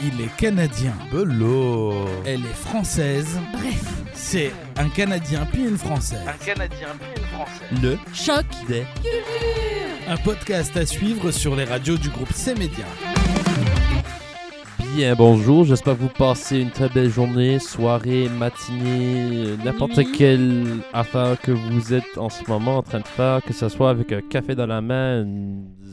Il est canadien. Bello. Elle est française. Bref. C'est un Canadien puis une Française. Un Canadien puis une Française. Le Choc Des un podcast à suivre sur les radios du groupe C-Média. Bien, bonjour, j'espère que vous passez une très belle journée, soirée, matinée, n'importe Nuit. quelle affaire que vous êtes en ce moment en train de faire, que ce soit avec un café dans la main,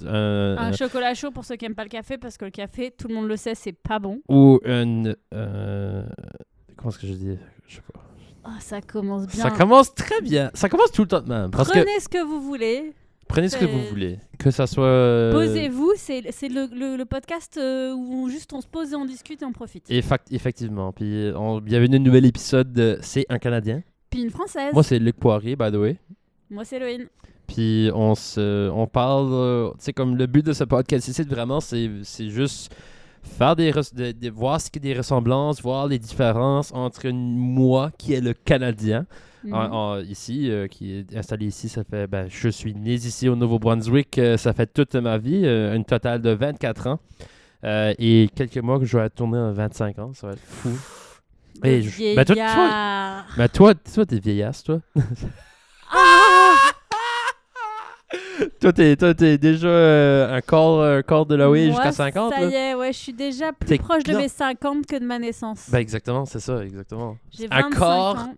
Un chocolat chaud pour ceux qui n'aiment pas le café, parce que le café, tout le monde le sait, c'est pas bon. ou une... comment est-ce que je dis? Je sais pas. Oh, ça commence bien. Ça commence très bien, ça commence tout le temps de même. Parce que Prenez ce que vous voulez. prenez ce que c'est- vous voulez, que ça soit... Posez-vous, c'est le podcast où juste on se pose et on discute et on profite. Effectivement, puis bienvenue à un nouvel épisode de C'est un Canadien. Puis une française. Moi c'est Luc Poirier, by the way. Moi, c'est Loïne. Puis on parle, tu sais, comme le but de ce podcast ici, vraiment, c'est juste faire voir ce qu'il y a des ressemblances, voir les différences entre moi, qui est le Canadien, Mhm. ici, qui est installé ici, ça fait, je suis né ici au Nouveau-Brunswick, ça fait toute ma vie, une totale de 24 ans. Et quelques mois que je vais tourner en 25 ans, ça va être fou. Le Et vieillard. toi, t'es vieillasse, toi. Ah Toi, t'es déjà un corps de la way Moi, jusqu'à 50, ça là? y est, ouais, je suis déjà plus T'es proche de grand. mes 50 que de ma naissance. Exactement, c'est ça, exactement. J'ai un 25 corps- ans.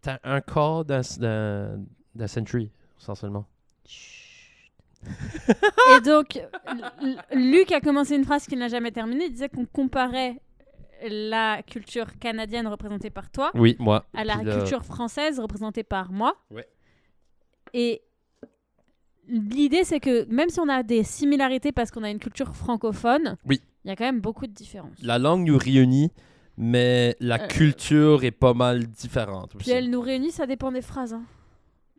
T'as un corps d'un century, essentiellement. Et donc, Luc a commencé une phrase qu'il n'a jamais terminée. Il disait qu'on comparait la culture canadienne représentée par toi Oui, moi. à la Puis là- culture française représentée par moi. Ouais. Et l'idée, c'est que même si on a des similarités parce qu'on a une culture francophone, Oui. il y a quand même beaucoup de différences. La langue nous réunit, mais la culture est pas mal différente aussi. Puis elle nous réunit, ça dépend des phrases. Hein.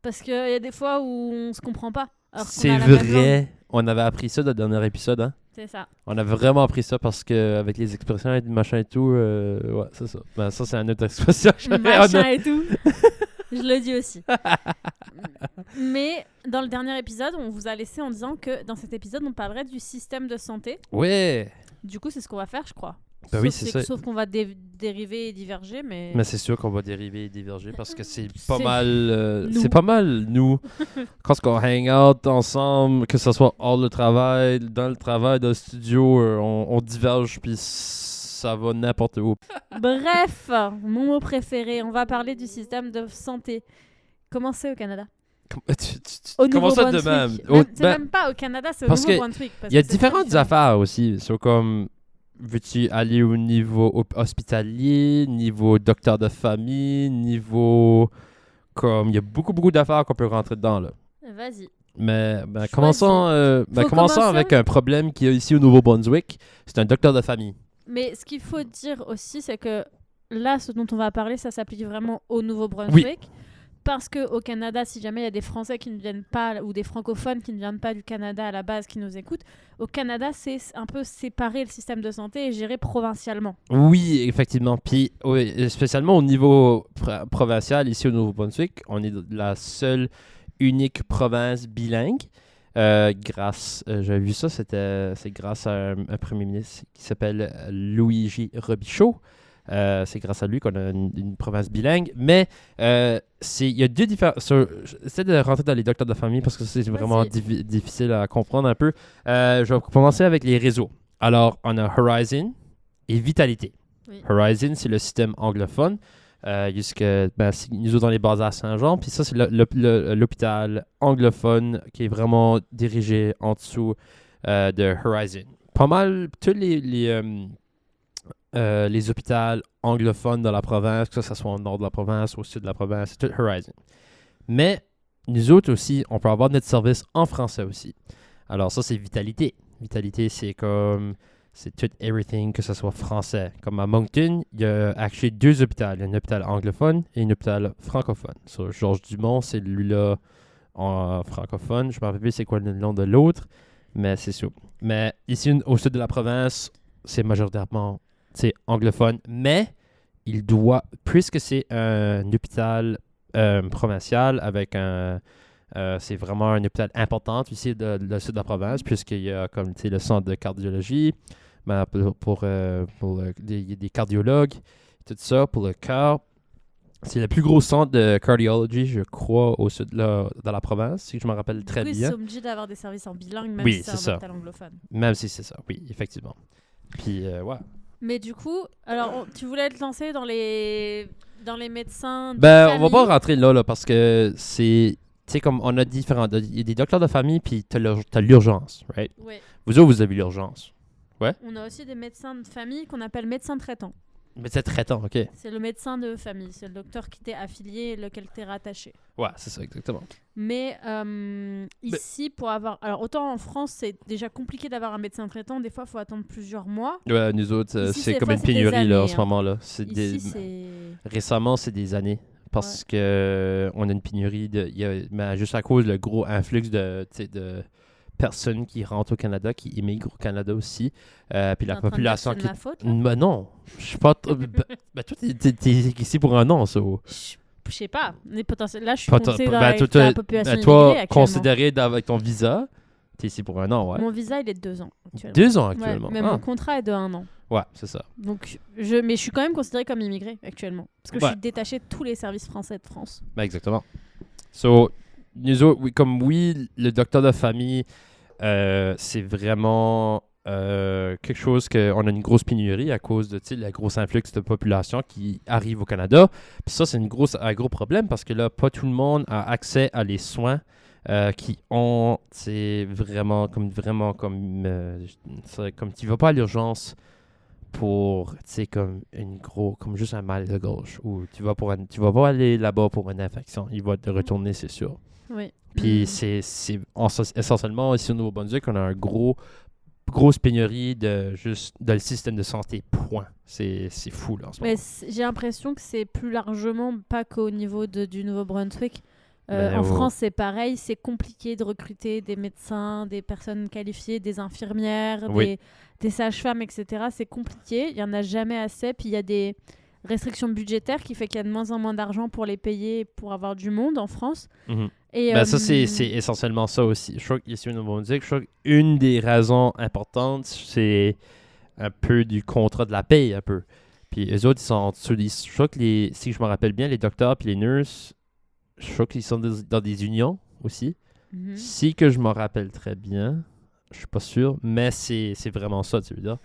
Parce qu'il y a des fois où on se comprend pas. alors qu'on C'est a la même langue. vrai. On avait appris ça dans le dernier épisode, hein? C'est ça. On a vraiment appris ça parce que avec les expressions et machin et tout, ouais, c'est ça. Ben, ça, c'est une autre expression. Machin et tout. Je le dis aussi. Mais dans le dernier épisode, on vous a laissé en disant que dans cet épisode, on parlerait du système de santé. Ouais. Du coup, c'est ce qu'on va faire, je crois. Ben oui, c'est ça. Sauf qu'on va dériver et diverger, mais... Mais c'est sûr qu'on va dériver et diverger parce que c'est pas C'est mal. nous. C'est pas mal nous. Quand on hang out ensemble, que ce soit hors le travail, dans le studio, on diverge puis ça va n'importe où. Bref, mon mot préféré, on va parler du système de santé. Comment c'est au Canada? Au Comment ça de Nouveau-Brunswick. même? C'est Ben, même pas au Canada, c'est au parce que Nouveau-Brunswick. parce il y a que c'est différentes très différent. affaires aussi. C'est comme, veux-tu aller au niveau hospitalier, niveau docteur de famille, niveau... Comme, il y a beaucoup d'affaires qu'on peut rentrer dedans, là. Vas-y. Mais Choisis. commençons Faut commençons commencer avec un problème qu'il y a ici au Nouveau-Brunswick. C'est un docteur de famille. Mais ce qu'il faut dire aussi, c'est que là, ce dont on va parler, ça s'applique vraiment au Nouveau-Brunswick. Parce qu'au Canada, si jamais il y a des Français qui ne viennent pas, ou des francophones qui ne viennent pas du Canada à la base, qui nous écoutent, au Canada, c'est un peu séparé le système de santé et géré provincialement. Oui, effectivement. Puis, oui, spécialement au niveau provincial, ici au Nouveau-Brunswick, on est la seule, unique province bilingue. J'avais vu ça, c'est grâce à un premier ministre qui s'appelle Louis-J. Robichaud. C'est grâce à lui qu'on a une province bilingue. Mais il y a deux différences. J'essaie de rentrer dans les docteurs de famille parce que c'est vraiment Vas-y. difficile à comprendre un peu. Je vais commencer avec les réseaux. Alors, on a Horizon et Vitalité. Oui. Horizon, c'est le système anglophone. Nous autres, dans les bases à Saint-Jean. Puis ça, c'est l'hôpital anglophone qui est vraiment dirigé en dessous de Horizon. Pas mal, tous les hôpitaux anglophones dans la province, que ce soit au nord de la province, au sud de la province, c'est tout Horizon. Mais nous autres aussi, on peut avoir notre service en français aussi. Alors ça, c'est Vitalité. Vitalité, c'est tout everything, que ce soit français. Comme à Moncton, il y a actually deux hôpitaux. Il y a un hôpital anglophone et un hôpital francophone. Sur Georges Dumont, c'est lui-là en francophone. Je ne me rappelle plus c'est quoi le nom de l'autre, mais c'est ça. Mais ici, au sud de la province, c'est majoritairement anglophone, mais puisque c'est un hôpital provincial avec c'est vraiment un hôpital important ici de sud de la province, puisqu'il y a comme le centre de cardiologie, des cardiologues, tout ça, pour le cœur. C'est le plus gros centre de cardiology, je crois, au sud, là, dans la province, si je me rappelle très Du coup, bien. ils sont obligés d'avoir des services en bilingue, même Oui, si c'est c'est un ça. hôpital anglophone. Même si c'est ça, oui, effectivement. Puis, ouais. Mais du coup, alors, tu voulais te lancer dans les médecins de Ben, on famille. va pas rentrer là, parce que c'est... Tu sais, comme on a différents... Il y a des docteurs de famille, puis t'as l'urgence, right? Ouais. Vous autres, vous avez l'urgence. On a aussi des médecins de famille qu'on appelle médecins traitants. Médecin traitant, OK. C'est le médecin de famille, c'est le docteur qui t'est affilié et lequel t'es rattaché. Ouais, c'est ça, exactement. Mais ici, pour avoir... Alors, autant en France, c'est déjà compliqué d'avoir un médecin traitant. Des fois, il faut attendre plusieurs mois. Ouais, nous autres, Ici, c'est des comme fois, une c'est des pénurie, là, en années, ce hein. moment-là. Ici, c'est... Récemment, c'est des années. Parce que on a une pénurie juste à cause du gros influx de personnes qui rentrent au Canada, qui immigrent au Canada aussi. Puis la population qui... qui... C'est de ma faute, là? Ben non, je suis pas... ben toi, t'es ici pour un an, ça. Je sais pas. Mais là, je suis considérée dans la population immigrée toi, actuellement. considéré avec ton visa, t'es ici pour un an, ouais. Mon visa, il est de 2 ans actuellement. 2 ans actuellement. Ouais, mais mon contrat est de 1 an. Ouais, c'est ça. Donc, mais je suis quand même considérée comme immigrée actuellement. Parce que je suis détachée de tous les services français de France. Ben exactement. So, nous autres, le docteur de famille, c'est vraiment quelque chose qu'on a une grosse pénurie à cause de la grosse influx de population qui arrive au Canada. Puis ça, c'est un gros problème parce que là, pas tout le monde a accès à les soins qui ont, vraiment comme tu vas pas à l'urgence pour, comme comme juste un mal de gauche ou tu vas pas aller là-bas pour une infection. Il va te retourner, c'est sûr. Oui. Puis c'est essentiellement ici au Nouveau-Brunswick, on a grosse pénurie de le système de santé, point. C'est fou là en ce moment. Mais j'ai l'impression que c'est plus largement pas qu'au niveau du Nouveau-Brunswick. En France, c'est pareil, c'est compliqué de recruter des médecins, des personnes qualifiées, des infirmières, des sages-femmes, etc. C'est compliqué, il n'y en a jamais assez. Puis il y a des restrictions budgétaires qui fait qu'il y a de moins en moins d'argent pour les payer pour avoir du monde en France. Mm-hmm. Et, ça, c'est essentiellement ça aussi. Je crois qu'ici au Nouveau-Brunswick, une des raisons importantes, c'est un peu du contrat de la paye, un peu. Puis eux autres, ils sont en dessous. Je crois que si je me rappelle bien, les docteurs et les nurses, je crois qu'ils sont dans des unions aussi. Mm-hmm. Si que je me rappelle très bien, je suis pas sûr, mais c'est vraiment ça, tu veux dire.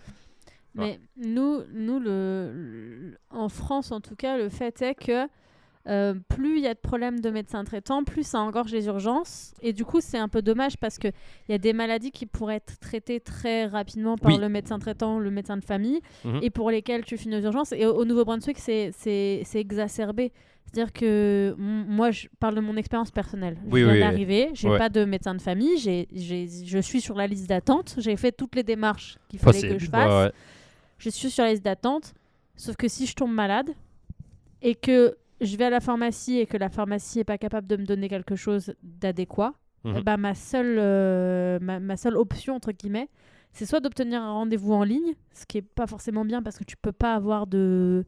Mais nous en France, en tout cas, le fait est que plus il y a de problèmes de médecins traitants, plus ça engorge les urgences. Et du coup, c'est un peu dommage parce qu'il y a des maladies qui pourraient être traitées très rapidement par le médecin traitant, le médecin de famille, et pour lesquelles tu finis aux urgences. Et au Nouveau-Brunswick, c'est exacerbé. C'est-à-dire que moi, je parle de mon expérience personnelle. Je viens d'arriver, j'ai pas de médecin de famille, je suis sur la liste d'attente, j'ai fait toutes les démarches qu'il fallait que je fasse. Je suis sur la liste d'attente, sauf que si je tombe malade et que je vais à la pharmacie et que la pharmacie n'est pas capable de me donner quelque chose d'adéquat, ma seule option, entre guillemets, c'est soit d'obtenir un rendez-vous en ligne, ce qui n'est pas forcément bien parce que tu ne peux pas avoir de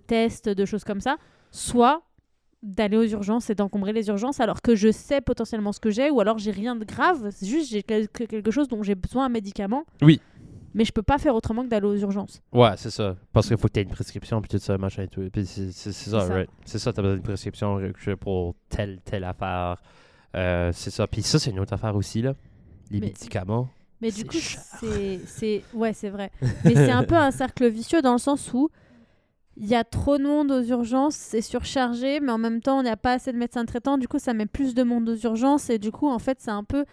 tests, de choses comme ça, soit d'aller aux urgences et d'encombrer les urgences alors que je sais potentiellement ce que j'ai, ou alors j'ai rien de grave, c'est juste j'ai quelque chose dont j'ai besoin, un médicament. Oui. Mais je peux pas faire autrement que d'aller aux urgences. Ouais, c'est ça. Parce qu'il faut que tu aies une prescription, puis tout ça, machin et tout. Puis c'est ça, right? C'est ça, tu as besoin d'une prescription pour telle affaire. C'est ça. Puis ça, c'est une autre affaire aussi, là. Les médicaments. Mais du coup, ouais, c'est vrai. Mais c'est un peu un cercle vicieux dans le sens où il y a trop de monde aux urgences, c'est surchargé, mais en même temps, il n'y a pas assez de médecins traitants. Du coup, ça met plus de monde aux urgences. Et du coup, en fait, c'est un peu...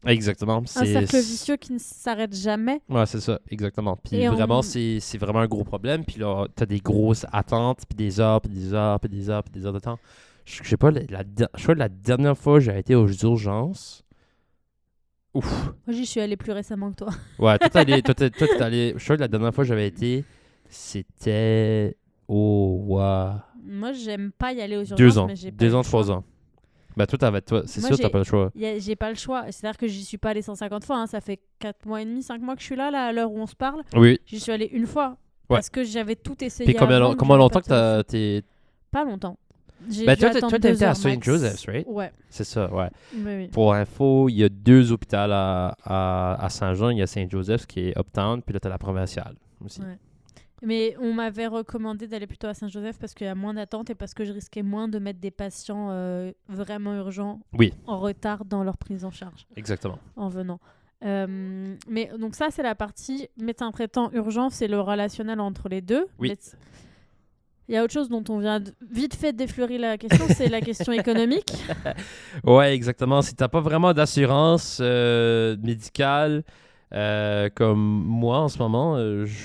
Exactement. Un cercle vicieux qui ne s'arrête jamais. Ouais, c'est ça, exactement. Puis vraiment, c'est vraiment un gros problème. Puis là, t'as des grosses attentes, puis des heures, puis des heures, puis des heures, puis des heures de temps. Je sais pas, je crois que la dernière fois que j'ai été aux urgences... Ouf. Moi, j'y suis allé plus récemment que toi. Ouais, toi, t'es allé... Je crois que la dernière fois que j'avais été, c'était... Moi, j'aime pas y aller aux urgences, 2 ans. mais j'ai pas 2 ans, le choix. 3 ans. Ben, c'est Moi, sûr que t'as pas le choix. J'ai pas le choix. C'est-à-dire que j'y suis pas allée 150 fois. Hein. Ça fait 4 mois et demi, 5 mois que je suis là à l'heure où on se parle. Oui. J'y suis allée une fois. Ouais. Parce que j'avais tout essayé. Puis comment longtemps que t'es... Pas longtemps. J'ai Ben, dû toi, attendre t'as 2 été à heures St. max. Joseph's, right? Ouais. C'est ça, ouais. Oui, oui. Pour info, il y a 2 hôpitaux à Saint-Jean. Il y a St. Joseph's qui est Uptown, puis là, t'as la provinciale aussi. Ouais. Mais on m'avait recommandé d'aller plutôt à Saint-Joseph parce qu'il y a moins d'attente et parce que je risquais moins de mettre des patients vraiment urgents Oui. en retard dans leur prise en charge Exactement. en venant. Mais donc ça, c'est la partie médecin traitant urgent, c'est le relationnel entre les deux. Oui. Il y a autre chose dont on vient vite fait d'effleurer la question, c'est la question économique. Ouais, exactement. Si t'as pas vraiment d'assurance médicale, comme moi en ce moment,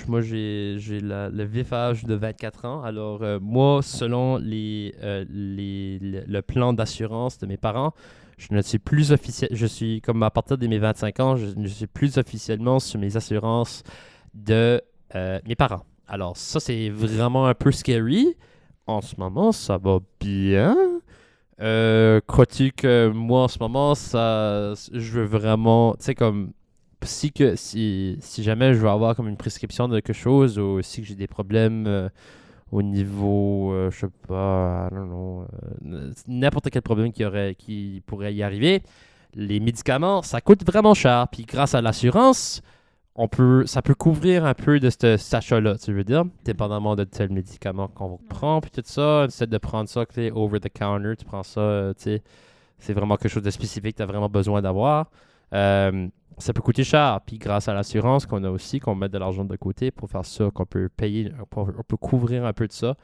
moi j'ai le vif âge de 24 ans. Alors moi, selon le plan d'assurance de mes parents, je ne suis plus officiel. Je suis comme à partir de mes 25 ans, je ne suis plus officiellement sur mes assurances de mes parents. Alors ça, c'est vraiment un peu scary. En ce moment, ça va bien. Crois-tu que moi, en ce moment, je veux vraiment... Tu sais, comme... Si jamais je veux avoir comme une prescription de quelque chose ou si j'ai des problèmes au niveau, je sais pas, I don't know, n'importe quel problème qui pourrait y arriver, les médicaments, ça coûte vraiment cher. Puis grâce à l'assurance, ça peut couvrir un peu de ce sachet-là, tu veux dire, dépendamment de tel médicament qu'on prend, puis tout ça, essaie de prendre ça, over the counter, tu prends ça, tu sais, c'est vraiment quelque chose de spécifique que tu as vraiment besoin d'avoir. Ça peut coûter cher, puis grâce à l'assurance qu'on a aussi, qu'on met de l'argent de côté pour faire ça, qu'on peut payer, on peut couvrir un peu de ça,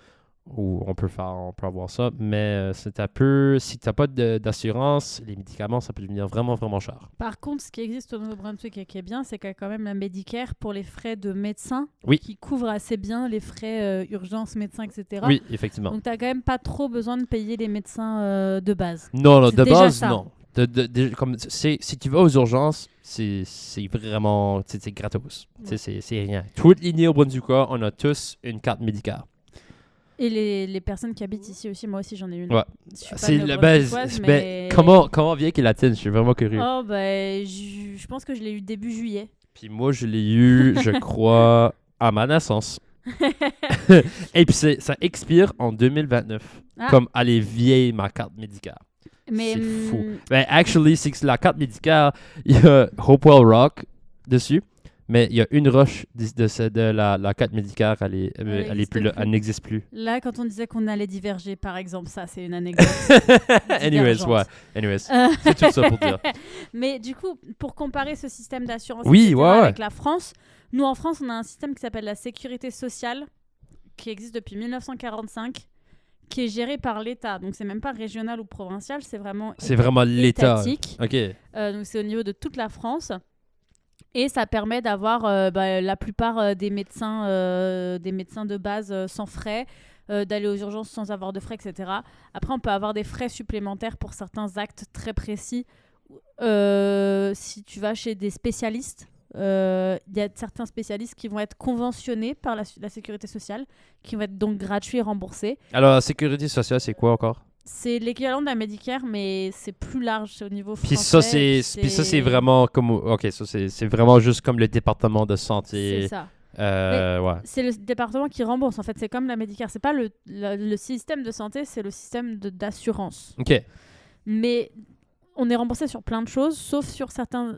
ou on peut avoir ça, mais c'est un peu, si tu n'as pas d'assurance, les médicaments, ça peut devenir vraiment, vraiment cher. Par contre, ce qui existe au Nouveau-Brunswick et qui est bien, c'est qu'il y a quand même la Medicare pour les frais de médecin qui couvre assez bien les frais urgences, médecins, etc. Oui, effectivement. Donc, tu n'as quand même pas trop besoin de payer les médecins de base. Non, de base, ça. non. Si tu vas aux urgences, c'est vraiment c'est gratos. Ouais. C'est rien. Toutes les Néo-Brunswickois, on a tous une carte médicale. Et les personnes qui habitent ici aussi, moi aussi j'en ai une. Ouais. Je suis pas C'est la néo-brunswickoise, base. mais... Comment vient qu'il latine? Je suis vraiment curieux. Oh, ben, je pense que je l'ai eu début juillet. Puis moi, je l'ai eu, je crois, à ma naissance. Et puis ça expire en 2029. Ah. Comme elle est vieille, ma carte médicale. Mais, C'est fou. Ben, actually, c'est que la carte médicale, il y a Hopewell Rock dessus, mais il y a une roche de la carte médicale, elle n'existe plus. Là, quand on disait qu'on allait diverger, par exemple, ça, c'est une anecdote. Anyways, c'est tout ça pour dire. Mais du coup, pour comparer ce système d'assurance avec la France, nous, en France, on a un système qui s'appelle la sécurité sociale, qui existe depuis 1945, qui est géré par l'État. Donc, c'est même pas régional ou provincial, c'est vraiment l'État. Étatique. OK. Donc, c'est au niveau de toute la France. Et ça permet d'avoir la plupart des médecins de base sans frais, d'aller aux urgences sans avoir de frais, etc. Après, on peut avoir des frais supplémentaires pour certains actes très précis. Si tu vas chez des spécialistes, il y a certains spécialistes qui vont être conventionnés par la sécurité sociale, qui vont être donc gratuits et remboursés. Alors, la sécurité sociale, c'est quoi encore? C'est l'équivalent de la Medicare, mais c'est plus large, c'est au niveau français. Puis ça, c'est vraiment comme... OK, ça, c'est vraiment juste comme le département de santé. C'est ça. Ouais. C'est le département qui rembourse, en fait. C'est comme la Medicare. C'est pas le système de santé, c'est le système d'assurance. OK. Mais on est remboursé sur plein de choses, sauf sur certains...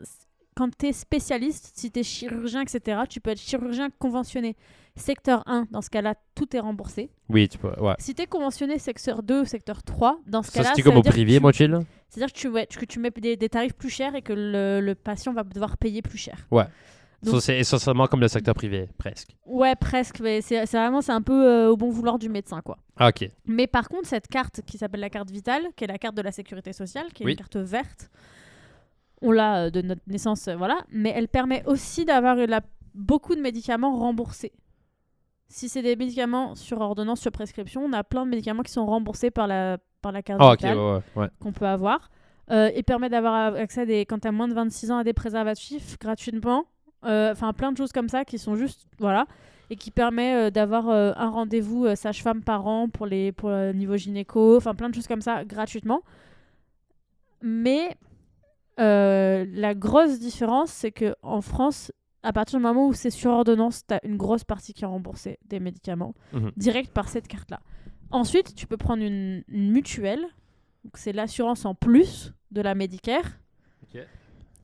Quand tu es spécialiste, si tu es chirurgien, etc., tu peux être chirurgien conventionné. Secteur 1, dans ce cas-là, tout est remboursé. Oui, tu peux, ouais. Si tu es conventionné secteur 2 ou secteur 3, dans ce cas-là... Ça, c'est comme au privé, moi, chill? C'est-à-dire que tu mets des tarifs plus chers et que le patient va devoir payer plus cher. Ouais. Donc, ça, c'est essentiellement comme le secteur privé, presque. Ouais, presque. Mais c'est un peu au bon vouloir du médecin, quoi. Ah, OK. Mais par contre, cette carte qui s'appelle la carte vitale, qui est la carte de la sécurité sociale, qui est une carte verte, on l'a de notre naissance, voilà. Mais elle permet aussi d'avoir beaucoup de médicaments remboursés. Si c'est des médicaments sur ordonnance, sur prescription, on a plein de médicaments qui sont remboursés par la carte vitale qu'on peut avoir. Il permet d'avoir accès, quand tu as moins de 26 ans, à des préservatifs gratuitement. Enfin, plein de choses comme ça qui sont juste... Voilà. Et qui permet d'avoir un rendez-vous sage-femme par an pour le niveau gynéco. Enfin, plein de choses comme ça gratuitement. Mais la grosse différence, c'est qu'en France... À partir du moment où c'est sur ordonnance, tu as une grosse partie qui est remboursée des médicaments, direct par cette carte-là. Ensuite, tu peux prendre une mutuelle. Donc, c'est l'assurance en plus de la Medicare. Ok.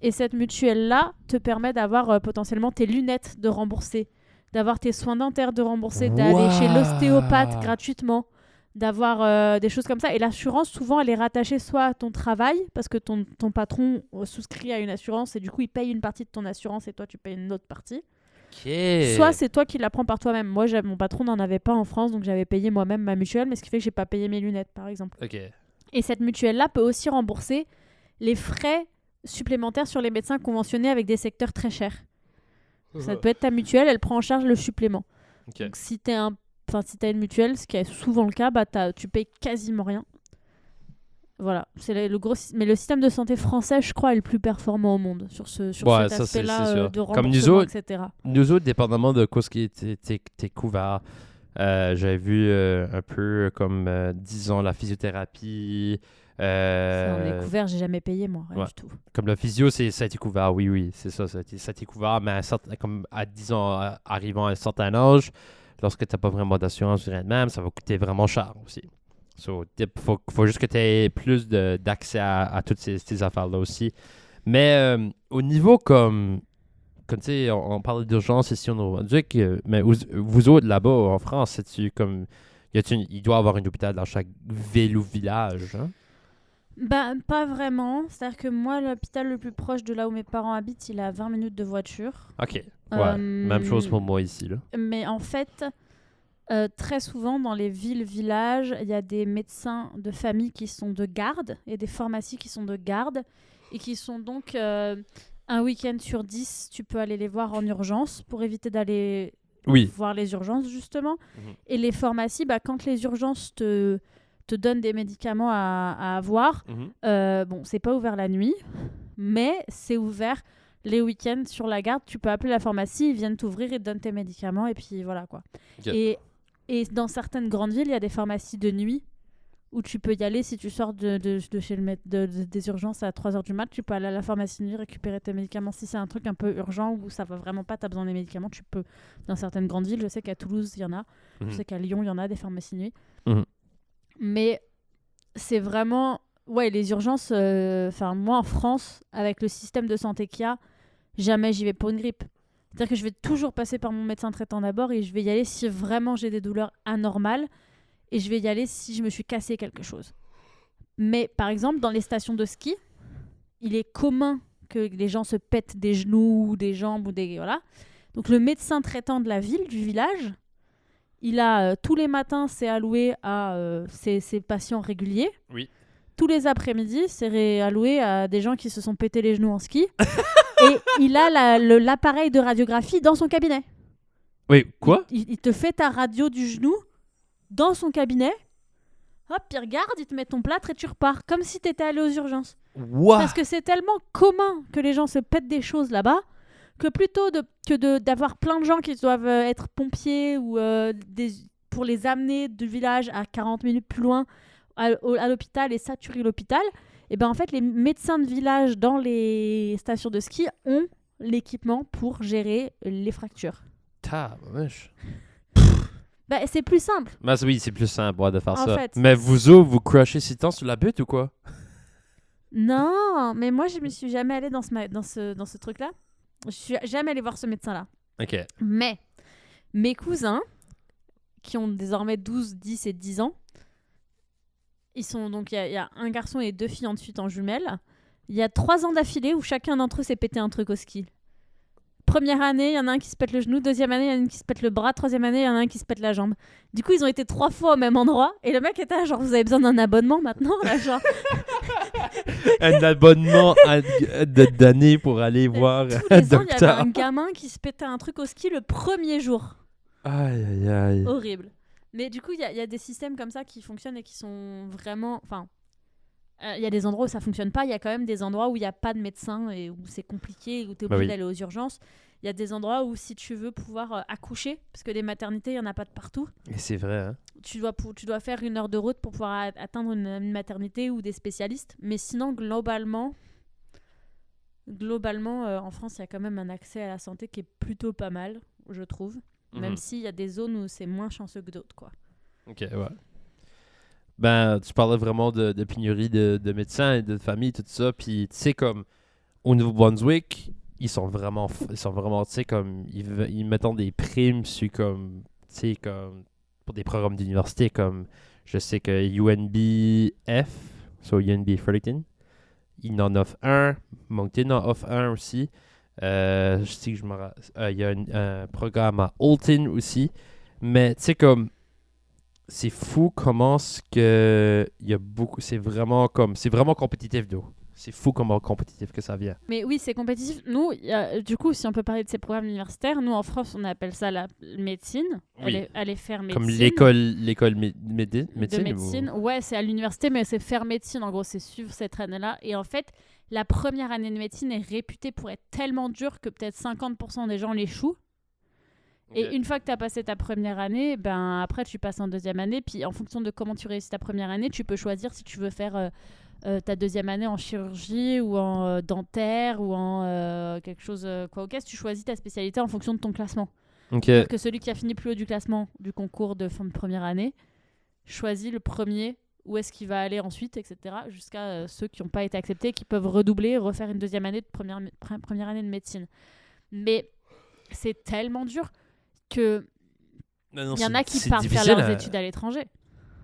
Et cette mutuelle-là te permet d'avoir potentiellement tes lunettes de rembourser, d'avoir tes soins dentaires de rembourser, d'aller chez l'ostéopathe gratuitement, d'avoir des choses comme ça. Et l'assurance, souvent, elle est rattachée soit à ton travail, parce que ton patron souscrit à une assurance et du coup, il paye une partie de ton assurance et toi, tu payes une autre partie. Ok. Soit c'est toi qui la prends par toi-même. Moi, mon patron n'en avait pas en France, donc j'avais payé moi-même ma mutuelle, mais ce qui fait que j'ai pas payé mes lunettes, par exemple. Ok. Et cette mutuelle-là peut aussi rembourser les frais supplémentaires sur les médecins conventionnés avec des secteurs très chers. Ça peut être ta mutuelle, elle prend en charge le supplément. Ok. Donc si t'as une mutuelle, ce qui est souvent le cas, tu payes quasiment rien. Voilà, c'est le gros. Mais le système de santé français, je crois, est le plus performant au monde sur cet ça, c'est aspect-là sûr. de Comme remboursement, etc. Nous autres, dépendamment de quoi ce qui était couvert, j'avais vu un peu comme, disons, la physiothérapie. Ça en est couvert, j'ai jamais payé moi, rien Ouais. du tout. Comme le physio, ça a été couvert, oui, c'est ça, ça a été couvert, mais disons, arrivant à un certain âge, lorsque tu n'as pas vraiment d'assurance même, ça va coûter vraiment cher aussi. Faut juste que tu aies plus d'accès à toutes ces affaires-là aussi. Mais au niveau comme tu sais, on parle d'urgence ici au Nouveau-Brunswick, mais vous autres là-bas en France, c'est-tu comme. Il doit y avoir un hôpital dans chaque ville ou village, hein? Ben, pas vraiment. C'est-à-dire que moi, l'hôpital le plus proche de là où mes parents habitent, il est à 20 minutes de voiture. Ok, ouais. Même chose pour moi ici, là. Mais en fait, très souvent, dans les villes-villages, il y a des médecins de famille qui sont de garde et des pharmacies qui sont de garde et qui sont donc un week-end sur 10, tu peux aller les voir en urgence pour éviter d'aller voir les urgences, justement. Et les pharmacies, quand les urgences te donnent des médicaments à avoir, bon, c'est pas ouvert la nuit, mais c'est ouvert les week-ends sur la garde. Tu peux appeler la pharmacie, ils viennent t'ouvrir et te donnent tes médicaments, et puis voilà, quoi. Okay. Et dans certaines grandes villes, il y a des pharmacies de nuit où tu peux y aller si tu sors de chez des urgences à 3h du mat, tu peux aller à la pharmacie de nuit récupérer tes médicaments. Si c'est un truc un peu urgent où ça va vraiment pas, tu as besoin des médicaments, tu peux. Dans certaines grandes villes, je sais qu'à Toulouse, il y en a. Je sais qu'à Lyon, il y en a des pharmacies de nuit. Mais c'est vraiment... Ouais, les urgences... moi, en France, avec le système de santé qu'il y a, jamais j'y vais pour une grippe. C'est-à-dire que je vais toujours passer par mon médecin traitant d'abord et je vais y aller si vraiment j'ai des douleurs anormales. Et je vais y aller si je me suis cassé quelque chose. Mais par exemple, dans les stations de ski, il est commun que les gens se pètent des genoux ou des jambes ou des... Voilà. Donc le médecin traitant de la ville, du village, il a tous les matins, c'est alloué à ses patients réguliers. Oui. Tous les après-midi, c'est alloué à des gens qui se sont pétés les genoux en ski. Et il a l'appareil de radiographie dans son cabinet. Oui, quoi? Il te fait ta radio du genou dans son cabinet. Hop, il regarde, il te met ton plâtre et tu repars. Comme si tu étais allé aux urgences. Wow. Parce que c'est tellement commun que les gens se pètent des choses là-bas que plutôt d'avoir plein de gens qui doivent être pompiers ou pour les amener du village à 40 minutes plus loin à l'hôpital et saturer l'hôpital, et ben en fait les médecins de village dans les stations de ski ont l'équipement pour gérer les fractures. Tabarnouche. C'est plus simple. Oui, c'est plus simple de faire en ça. Fait, mais vous crushez si temps sur la butte ou quoi? Non, mais moi je me suis jamais allée dans ce truc-là. Je suis jamais allée voir ce médecin-là. Ok. Mais mes cousins, qui ont désormais 12, 10 et 10 ans, ils sont donc il y a un garçon et 2 filles ensuite en jumelles. Il y a 3 ans d'affilée où chacun d'entre eux s'est pété un truc au ski. Première année, il y en a un qui se pète le genou. Deuxième année, il y en a un qui se pète le bras. Troisième année, il y en a un qui se pète la jambe. Du coup, ils ont été 3 fois au même endroit. Et le mec était là, genre, vous avez besoin d'un abonnement maintenant là, genre... Un abonnement d'année pour aller voir un docteur. Il y avait un gamin qui se pétait un truc au ski le premier jour. Aïe, aïe, aïe. Horrible. Mais du coup, il y a des systèmes comme ça qui fonctionnent et qui sont vraiment... Enfin, il y a des endroits où ça fonctionne pas. Il y a quand même des endroits où il n'y a pas de médecin et où c'est compliqué, où tu es obligé d'aller aux urgences. Il y a des endroits où si tu veux pouvoir accoucher, parce que des maternités, il n'y en a pas de partout. Et c'est vrai, hein? Tu dois faire 1 heure de route pour pouvoir atteindre une maternité ou des spécialistes. Mais sinon, globalement en France, il y a quand même un accès à la santé qui est plutôt pas mal, je trouve. Même s'il y a des zones où c'est moins chanceux que d'autres, quoi. Ok, ouais. Ben, tu parlais vraiment de pénurie de médecins et de familles, tout ça. Puis, tu sais, comme au Nouveau-Brunswick, ils sont vraiment, tu sais, comme, ils mettent des primes sur, comme, tu sais, comme, pour des programmes d'université, comme, je sais que UNBF, so UNB Fredericton, il en offre un, Moncton en offre un aussi. Je sais que il y a un programme à Alton aussi. Mais, tu sais, comme, c'est fou comment il y a beaucoup, c'est vraiment compétitif d'eau. C'est fou comment compétitif que ça vient. Mais oui, c'est compétitif. Nous, du coup, si on peut parler de ces programmes universitaires, nous en France, on appelle ça la médecine. Oui. Aller faire médecine. Comme l'école médecine. De médecine. Ouais, c'est à l'université, mais c'est faire médecine. En gros, c'est suivre cette année-là. Et en fait, la première année de médecine est réputée pour être tellement dure que peut-être 50% des gens l'échouent. Et une fois que tu as passé ta première année, ben après tu passes en deuxième année. Puis en fonction de comment tu réussis ta première année, tu peux choisir si tu veux faire ta deuxième année en chirurgie ou en dentaire ou en quelque chose quoi au caisse. Tu choisis ta spécialité en fonction de ton classement. C'est-à-dire que celui qui a fini plus haut du classement du concours de fin de première année choisit le premier où est-ce qu'il va aller ensuite, etc. Jusqu'à ceux qui n'ont pas été acceptés, qui peuvent redoubler, refaire une deuxième année de première année de médecine. Mais c'est tellement dur que il y en a qui partent faire leurs études à l'étranger.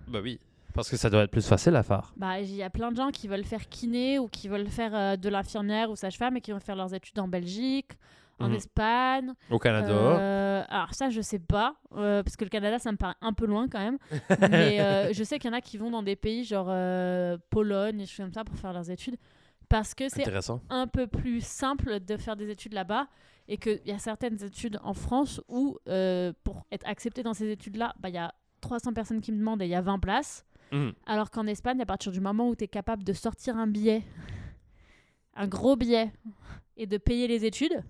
Bah oui, parce que ça doit être plus facile à faire. Bah, il y a plein de gens qui veulent faire kiné ou qui veulent faire de l'infirmière ou sage-femme et qui vont faire leurs études en Belgique, en Espagne. Au Canada. Alors ça, je sais pas, parce que le Canada, ça me paraît un peu loin quand même. Mais je sais qu'il y en a qui vont dans des pays genre Pologne et choses comme ça pour faire leurs études. Parce que c'est un peu plus simple de faire des études là-bas et qu'il y a certaines études en France où, pour être accepté dans ces études-là, il y a 300 personnes qui me demandent et il y a 20 places. Alors qu'en Espagne, à partir du moment où tu es capable de sortir un billet, un gros billet, et de payer les études,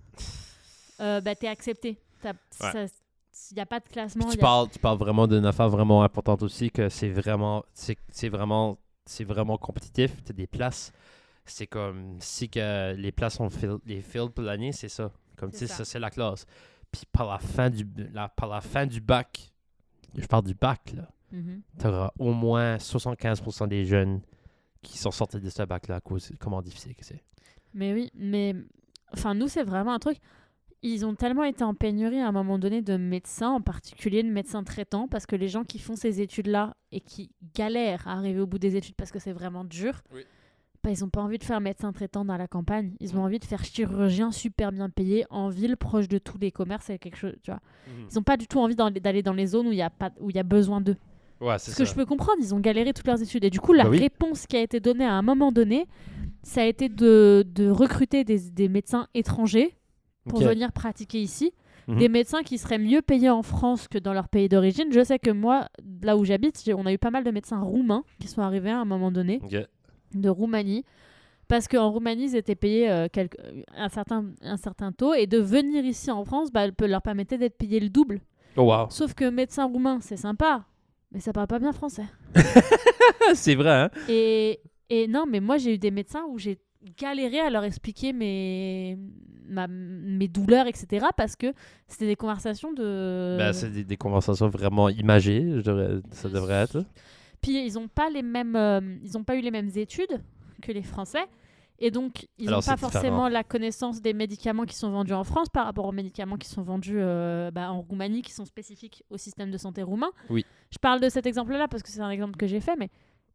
tu es accepté. Il n'y a pas de classement. Tu parles vraiment d'une affaire vraiment importante aussi, que c'est vraiment compétitif. Tu as des places. C'est comme si que les places sont filled pour l'année, c'est ça. Comme tu sais, ça c'est la classe. Puis par la fin du bac, je parle du bac, là, tu auras au moins 75% des jeunes qui sont sortis de ce bac-là à cause de comment difficile que c'est. Mais oui, mais enfin, nous, c'est vraiment un truc. Ils ont tellement été en pénurie à un moment donné de médecins, en particulier de médecins traitants, parce que les gens qui font ces études-là et qui galèrent à arriver au bout des études parce que c'est vraiment dur, ils n'ont pas envie de faire médecin traitant dans la campagne. Ils ont envie de faire chirurgien super bien payé en ville, proche de tous les commerces. C'est quelque chose, tu vois. Ils n'ont pas du tout envie d'aller dans les zones où il y a besoin d'eux. Ouais, c'est Ce que je peux comprendre, ils ont galéré toutes leurs études. Et du coup, la réponse qui a été donnée à un moment donné, ça a été de recruter des médecins étrangers pour venir pratiquer ici. Des médecins qui seraient mieux payés en France que dans leur pays d'origine. Je sais que moi, là où j'habite, on a eu pas mal de médecins roumains qui sont arrivés à un moment donné. De Roumanie, parce qu'en Roumanie, ils étaient payés un certain taux, et de venir ici en France, leur permettait d'être payés le double. Oh, wow. Sauf que médecin roumain, c'est sympa, mais ça parle pas bien français. C'est vrai, hein? Et non, mais moi, j'ai eu des médecins où j'ai galéré à leur expliquer mes douleurs, etc., parce que c'était des conversations de... c'est des conversations vraiment imagées, ça devrait être. Puis ils n'ont pas eu les mêmes études que les Français, et donc ils n'ont pas forcément la connaissance des médicaments qui sont vendus en France par rapport aux médicaments qui sont vendus en Roumanie, qui sont spécifiques au système de santé roumain. Oui. Je parle de cet exemple-là parce que c'est un exemple que j'ai fait,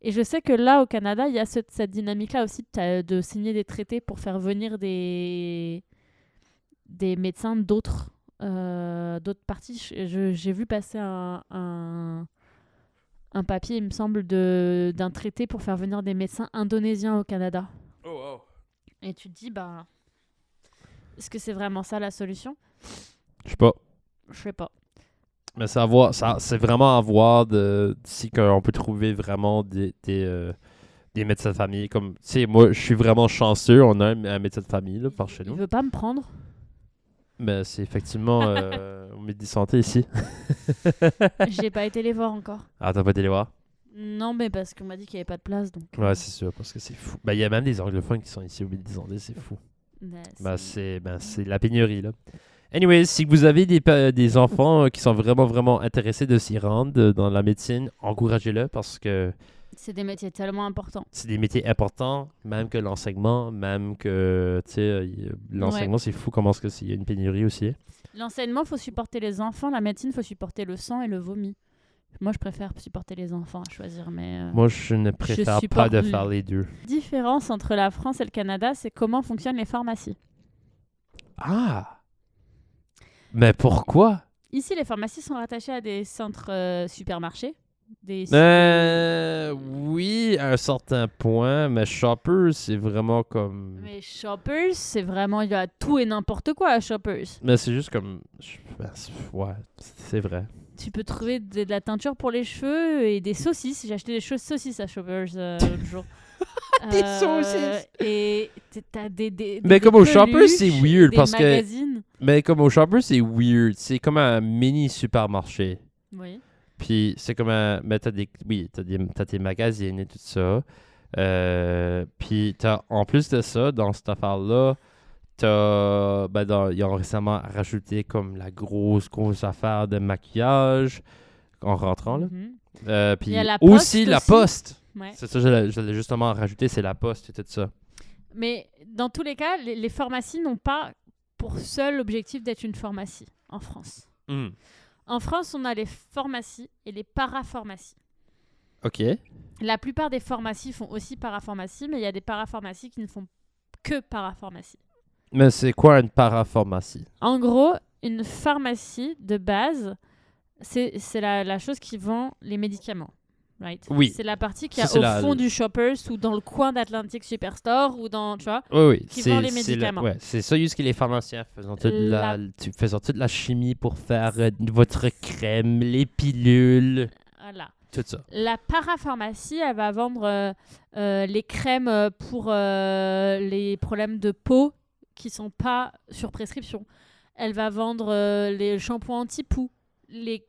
et je sais que là, au Canada, il y a cette dynamique-là aussi de signer des traités pour faire venir des médecins d'autres parties. J'ai vu passer un papier, il me semble, d'un traité pour faire venir des médecins indonésiens au Canada. Oh, wow. Et tu te dis, est-ce que c'est vraiment ça la solution? Je sais pas. Mais c'est vraiment à voir si on peut trouver vraiment des médecins de famille. Comme, tu sais, moi, je suis vraiment chanceux. On a un médecin de famille là, par chez nous. Il veut pas me prendre? Mais c'est effectivement au Midi Santé ici. J'ai pas été les voir encore. Ah, t'as pas été les voir? Non, mais parce qu'on m'a dit qu'il n'y avait pas de place. Donc... Ouais, c'est sûr, parce que c'est fou. Il y a même des anglophones qui sont ici au Midi Santé, c'est fou. C'est la pénurie, là. Anyway, si vous avez des enfants qui sont vraiment, vraiment intéressés de s'y rendre dans la médecine, encouragez-le parce que C'est des métiers tellement importants. C'est des métiers importants, même que l'enseignement, même que, tu sais, l'enseignement, c'est fou comment est-ce que s'il y a une pénurie aussi. L'enseignement, faut supporter les enfants. La médecine, faut supporter le sang et le vomi. Moi, je préfère supporter les enfants à choisir, mais... Moi, je ne préfère pas de faire les deux. La différence entre la France et le Canada, c'est comment fonctionnent les pharmacies. Ah! Mais pourquoi? Ici, les pharmacies sont rattachées à des centres supermarchés. Oui, à un certain point, mais Shoppers, c'est vraiment comme... Mais Shoppers, c'est vraiment... Il y a tout et n'importe quoi à Shoppers. Mais c'est juste comme... Ouais, c'est vrai. Tu peux trouver de la teinture pour les cheveux et des saucisses. J'ai acheté des saucisses à Shoppers l'autre jour. Des saucisses! Et t'as des mais comme au Shoppers, c'est weird parce magazines. que... Mais comme au Shoppers, c'est weird. C'est comme un mini supermarché. Oui. Puis c'est comme un... Mais t'as tes magazines et tout ça. Puis en plus de ça, dans cette affaire-là, ils ont récemment rajouté comme la grosse affaire de maquillage en rentrant, là. Puis aussi la poste. Ouais. C'est ça, je l'ai justement rajouté, c'est la poste et tout ça. Mais dans tous les cas, les pharmacies n'ont pas pour seul objectif d'être une pharmacie en France. En France, on a les pharmacies et les parapharmacies. OK. La plupart des pharmacies font aussi parapharmacie, mais il y a des parapharmacies qui ne font que parapharmacie. Mais c'est quoi une parapharmacie? En gros, une pharmacie de base, c'est la chose qui vend les médicaments. Right? Oui. C'est la partie qui est au fond du Shoppers ou dans le coin d'Atlantic Superstore ou dans, tu vois, qui vend les médicaments. C'est ça, juste que les pharmaciens faisant toute la chimie pour faire votre crème, les pilules, voilà. tout ça. La parapharmacie, elle va vendre les crèmes pour les problèmes de peau qui sont pas sur prescription. Elle va vendre les shampoings anti-poux, les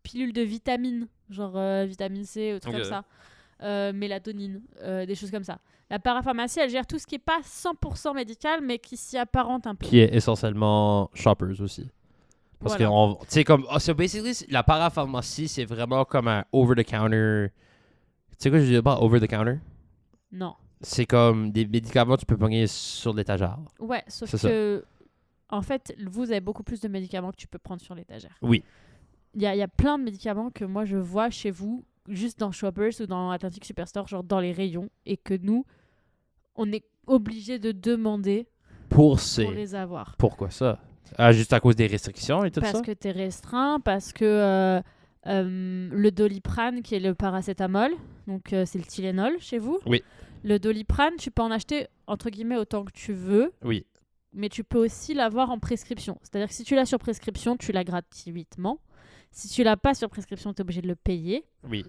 pilules de vitamines, genre vitamine C ou trucs comme ça, mélatonine, des choses comme ça. La parapharmacie, elle gère tout ce qui n'est pas 100% médical, mais qui s'y apparente un peu. Qui est essentiellement Shoppers aussi. Parce que, tu sais, comme, basically, la parapharmacie, c'est vraiment comme un over-the-counter. Tu sais quoi, je dis pas over-the-counter? Non. C'est comme des médicaments que tu peux pogner sur l'étagère. Ouais, sauf que, en fait, vous avez beaucoup plus de médicaments que tu peux prendre sur l'étagère. Oui. Il y a plein de médicaments que moi je vois chez vous, juste dans Shoppers ou dans Atlantic Superstore, genre dans les rayons, et que nous, on est obligé de demander pour les avoir. Pourquoi ça? Juste à cause des restrictions et tout ça? Parce que t'es restreint, parce que le Doliprane, qui est le paracétamol, donc c'est le Tylenol chez vous. Oui. Le Doliprane, tu peux en acheter, entre guillemets, autant que tu veux. Oui. Mais tu peux aussi l'avoir en prescription. C'est-à-dire que si tu l'as sur prescription, tu l'as gratuitement. Si tu l'as pas sur prescription, tu es obligé de le payer. Oui.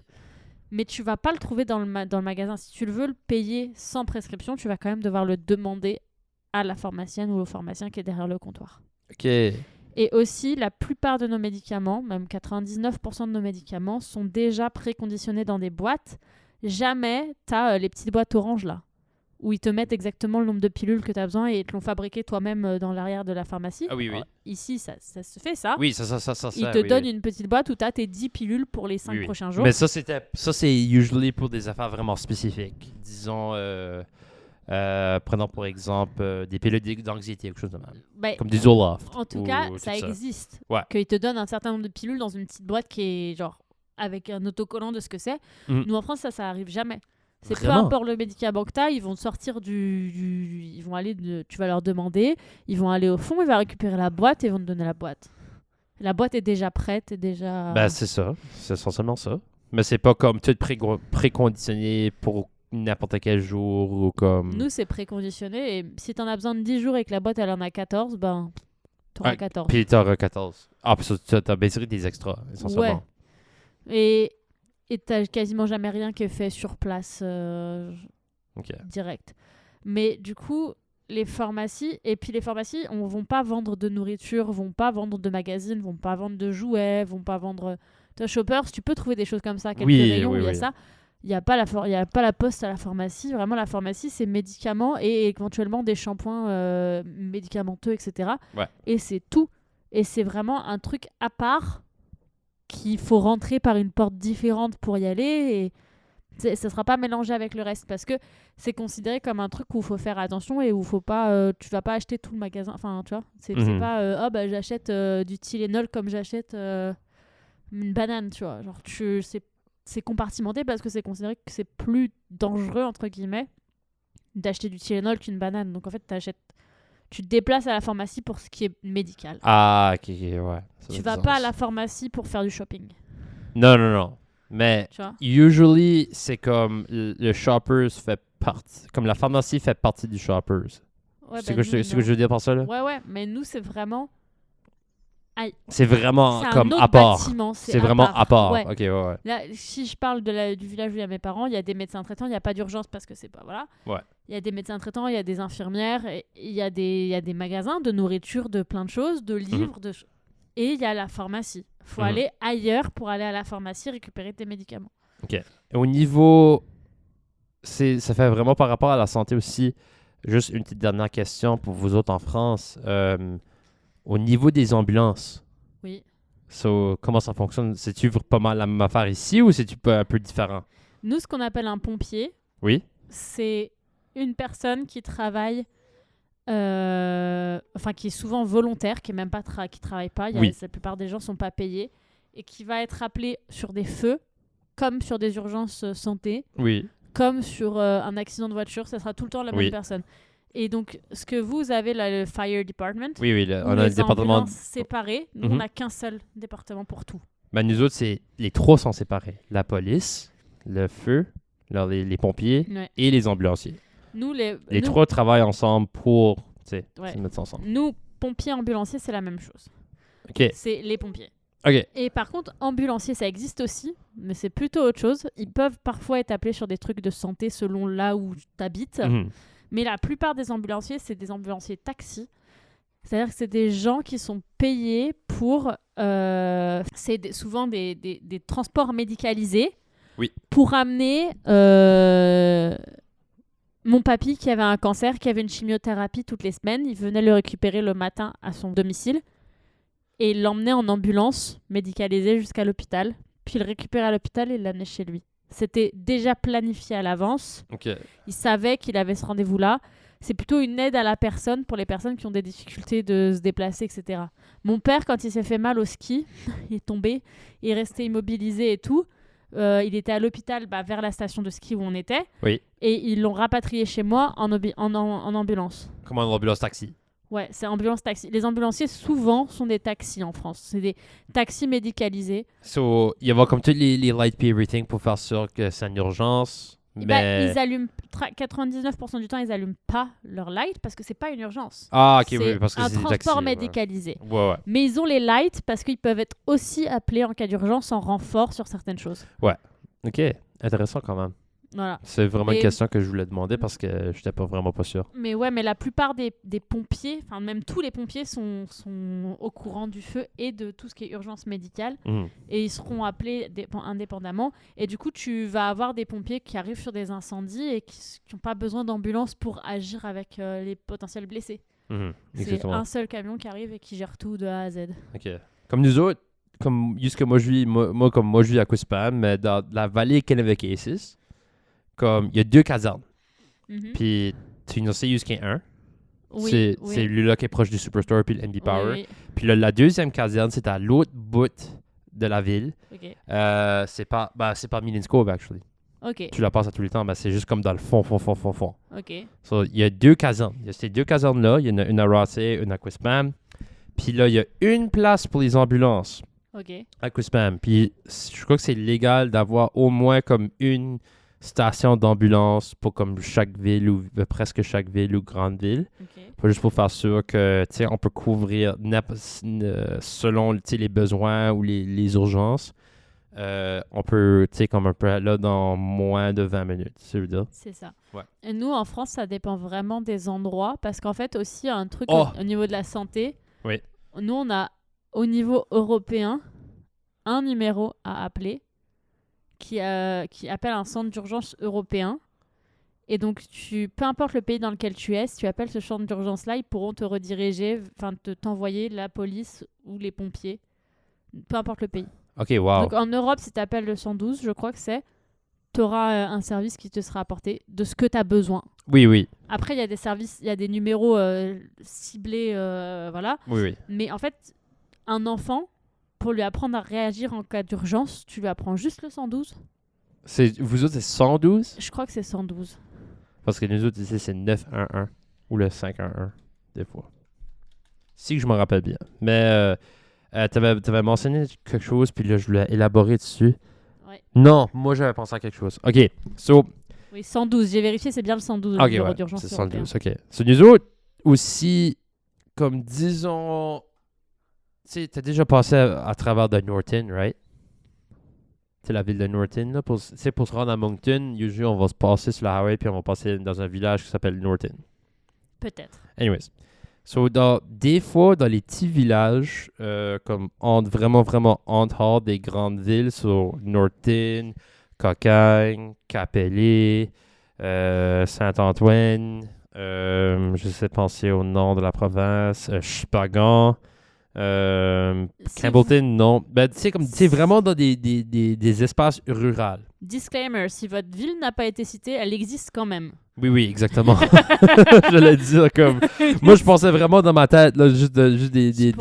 Mais tu vas pas le trouver dans le magasin. Si tu le veux le payer sans prescription, tu vas quand même devoir le demander à la pharmacienne ou au pharmacien qui est derrière le comptoir. OK. Et aussi, la plupart de nos médicaments, même 99% de nos médicaments, sont déjà préconditionnés dans des boîtes. Jamais tu as les petites boîtes oranges là, où ils te mettent exactement le nombre de pilules que tu as besoin et ils te l'ont fabriqué toi-même dans l'arrière de la pharmacie. Ah oui, oui. Alors, ici, ça se fait ça. Oui, ça. Ils te donnent une petite boîte où tu as tes 10 pilules pour les 5 prochains jours. Mais ça, c'est usually pour des affaires vraiment spécifiques. Disons, prenons pour exemple des pilules d'anxiété, quelque chose de même. Comme du Zoloft. En tout cas, ça existe. Ouais. Qu'ils te donnent un certain nombre de pilules dans une petite boîte qui est genre avec un autocollant de ce que c'est. Nous, en France, ça arrive jamais. C'est Vraiment? peu importe le médicament que tu as, ils vont sortir ils vont aller tu vas leur demander, ils vont aller au fond, ils vont récupérer la boîte et ils vont te donner la boîte. La boîte est déjà prête, est déjà... Ben, c'est ça. C'est essentiellement ça. Mais c'est pas comme tout préconditionné pour n'importe quel jour ou comme... Nous, c'est préconditionné et si t'en as besoin de 10 jours et que la boîte, elle en a 14, ben, t'auras 14. Puis t'auras 14. Ah, puis t'as basically des extras, essentiellement. Ouais. Et t'as quasiment jamais rien qui est fait sur place direct. Mais du coup, les pharmacies, on vont pas vendre de nourriture, vont pas vendre de magazines, vont pas vendre de jouets, vont pas vendre... Toi, Shoppers, tu peux trouver des choses comme ça, quelques rayons où il y a ça. Il n'y a pas la poste à la pharmacie. Vraiment, la pharmacie, c'est médicaments et éventuellement des shampoings médicamenteux, etc. Ouais. Et c'est tout. Et c'est vraiment un truc à part qu'il faut rentrer par une porte différente pour y aller. Et Ça sera pas mélangé avec le reste parce que c'est considéré comme un truc où il faut faire attention et où faut pas tu vas pas acheter tout le magasin, enfin tu vois, c'est pas j'achète du Tylenol comme j'achète une banane, tu vois, genre c'est compartimenté parce que c'est considéré que c'est plus dangereux entre guillemets d'acheter du Tylenol qu'une banane. Donc en fait tu te déplaces à la pharmacie pour ce qui est médical. Ah, ok, ouais. Tu vas pas à la pharmacie pour faire du shopping. Non. Mais Tu vois? usually, c'est comme le shoppers fait partie. Comme la pharmacie fait partie du shoppers. Ouais, C'est bah, ce que je veux dire par ça, là? Ouais, mais nous c'est vraiment C'est vraiment c'est un comme autre à part. bâtiment, C'est vraiment à part. Ouais. Ok, ouais. Là, si je parle du village où il y a mes parents, il y a des médecins traitants, il n'y a pas d'urgence parce que c'est pas... Voilà. Ouais. Il y a des médecins traitants, il y a des infirmières, et il y a des magasins de nourriture, de plein de choses, de livres, et il y a la pharmacie. Il faut aller ailleurs pour aller à la pharmacie récupérer tes médicaments. Ok. Et au niveau... ça fait vraiment par rapport à la santé aussi. Juste une petite dernière question pour vous autres en France. Au niveau des ambulances... Oui. So, comment ça fonctionne? C'est-tu pas mal la même affaire ici ou c'est-tu un peu différent? Nous, ce qu'on appelle un pompier, Oui. c'est une personne qui travaille, qui est souvent volontaire, qui est même pas qui travaille pas. La plupart des gens sont pas payés et qui va être appelé sur des feux, comme sur des urgences santé, Oui. comme sur un accident de voiture. Ça sera tout le temps la même personne. Et donc, ce que vous avez là, le fire department, Oui, on a un département séparé. Nous, on n'a qu'un seul département pour tout. Ben, nous autres, les trois sont séparés. La police, le feu, les pompiers et les ambulanciers. Nous, trois travaillent ensemble pour se mettre ensemble. Nous, pompiers, ambulanciers, c'est la même chose. OK. C'est les pompiers. OK. Et par contre, ambulanciers, ça existe aussi, mais c'est plutôt autre chose. Ils peuvent parfois être appelés sur des trucs de santé selon là où tu habites. Mais la plupart des ambulanciers, c'est des ambulanciers taxis. C'est-à-dire que c'est des gens qui sont payés pour... souvent des transports médicalisés. Oui. Pour amener mon papy qui avait un cancer, qui avait une chimiothérapie toutes les semaines. Il venait le récupérer le matin à son domicile. Et il l'emmenait en ambulance médicalisée jusqu'à l'hôpital. Puis il le récupérait à l'hôpital et il l'amenait chez lui. C'était déjà planifié à l'avance. Okay. Il savait qu'il avait ce rendez-vous-là. C'est plutôt une aide à la personne pour les personnes qui ont des difficultés de se déplacer, etc. Mon père, quand il s'est fait mal au ski, il est tombé, il est resté immobilisé et tout. Il était à l'hôpital vers la station de ski où on était. Oui. Et ils l'ont rapatrié chez moi en ambulance. Comment une ambulance taxi? Ouais, c'est ambulance-taxi. Les ambulanciers, souvent, sont des taxis en France. C'est des taxis médicalisés. So, il y a comme tous les light pay everything pour faire sûr que c'est une urgence. Mais... ils allument 99% du temps, ils allument pas leur light parce que c'est pas une urgence. Ah, ok, oui, parce que c'est un transport médicalisé. Ouais. Mais ils ont les lights parce qu'ils peuvent être aussi appelés en cas d'urgence en renfort sur certaines choses. Ouais. Ok, intéressant quand même. Voilà. C'est vraiment une question que je voulais demander parce que je n'étais vraiment pas sûr. Mais ouais, mais la plupart des pompiers, enfin même tous les pompiers sont au courant du feu et de tout ce qui est urgence médicale. Et ils seront appelés indépendamment. Et du coup, tu vas avoir des pompiers qui arrivent sur des incendies et qui n'ont pas besoin d'ambulance pour agir avec les potentiels blessés. C'est un seul camion qui arrive et qui gère tout de A à Z. Ok. Comme nous autres, comme juste que moi je vis à Quispam, mais dans la vallée Kennebec-Aces, comme il y a 2 casernes. Puis tu ne sais qu'il y a un. Oui, c'est lui-là qui est proche du Superstore puis le MD Power. Oui. Puis la deuxième caserne, c'est à l'autre bout de la ville. Okay. C'est pas Millions Cove, actually. Okay. Tu la passes à tout le temps, mais c'est juste comme dans le fond. OK. So, il y a 2 casernes. Il y a ces 2 casernes-là. Il y en a une à Rothsay, une à Quispam. Puis là, il y a une place pour les ambulances. OK. À Quispam. Puis je crois que c'est légal d'avoir au moins comme une station d'ambulance pour comme chaque ville ou presque chaque ville ou grande ville. Okay. Juste pour faire sûr que on peut couvrir selon les besoins ou les urgences. On peut comme un peu là dans moins de 20 minutes, ça veut dire. C'est ça. Ouais. Et nous en France, ça dépend vraiment des endroits parce qu'en fait aussi un truc au niveau de la santé. Oui. Nous on a au niveau européen un numéro à appeler qui appelle un centre d'urgence européen. Et donc, peu importe le pays dans lequel tu es, si tu appelles ce centre d'urgence-là, ils pourront te rediriger, t'envoyer la police ou les pompiers. Peu importe le pays. OK, wow. Donc, en Europe, si tu appelles le 112, je crois que c'est, tu auras un service qui te sera apporté de ce que tu as besoin. Oui. Après, il y a des services, il y a des numéros ciblés, voilà. Oui. Mais en fait, un enfant, pour lui apprendre à réagir en cas d'urgence, tu lui apprends juste le 112. Vous autres, c'est 112? Je crois que c'est 112. Parce que nous autres, ici, c'est 911 ou le 511, des fois. Si je me rappelle bien. Mais t'avais mentionné quelque chose, puis là, je voulais élaborer dessus. Ouais. Non, moi, j'avais pensé à quelque chose. OK, Oui, 112. J'ai vérifié, c'est bien le 112, le OK, numéro ouais, d'urgence c'est européen. 112, OK. So, nous autres, aussi, comme disons... Tu sais, t'as déjà passé à travers de Norton, right? C'est la ville de Norton, là. Pour se rendre à Moncton, usually, on va se passer sur la highway, puis on va passer dans un village qui s'appelle Norton. Peut-être. Anyways. So, des fois, dans les petits villages, comme vraiment hors des grandes villes, sur Norton, Cocagne, Capellé, Saint-Antoine, je sais penser au nord de la province, Chupagan, Campbellton, non. Ben, tu sais, vraiment dans des espaces ruraux. Disclaimer, si votre ville n'a pas été citée, elle existe quand même. Oui, exactement. J'allais dire comme... Moi, je pensais vraiment dans ma tête, là, juste des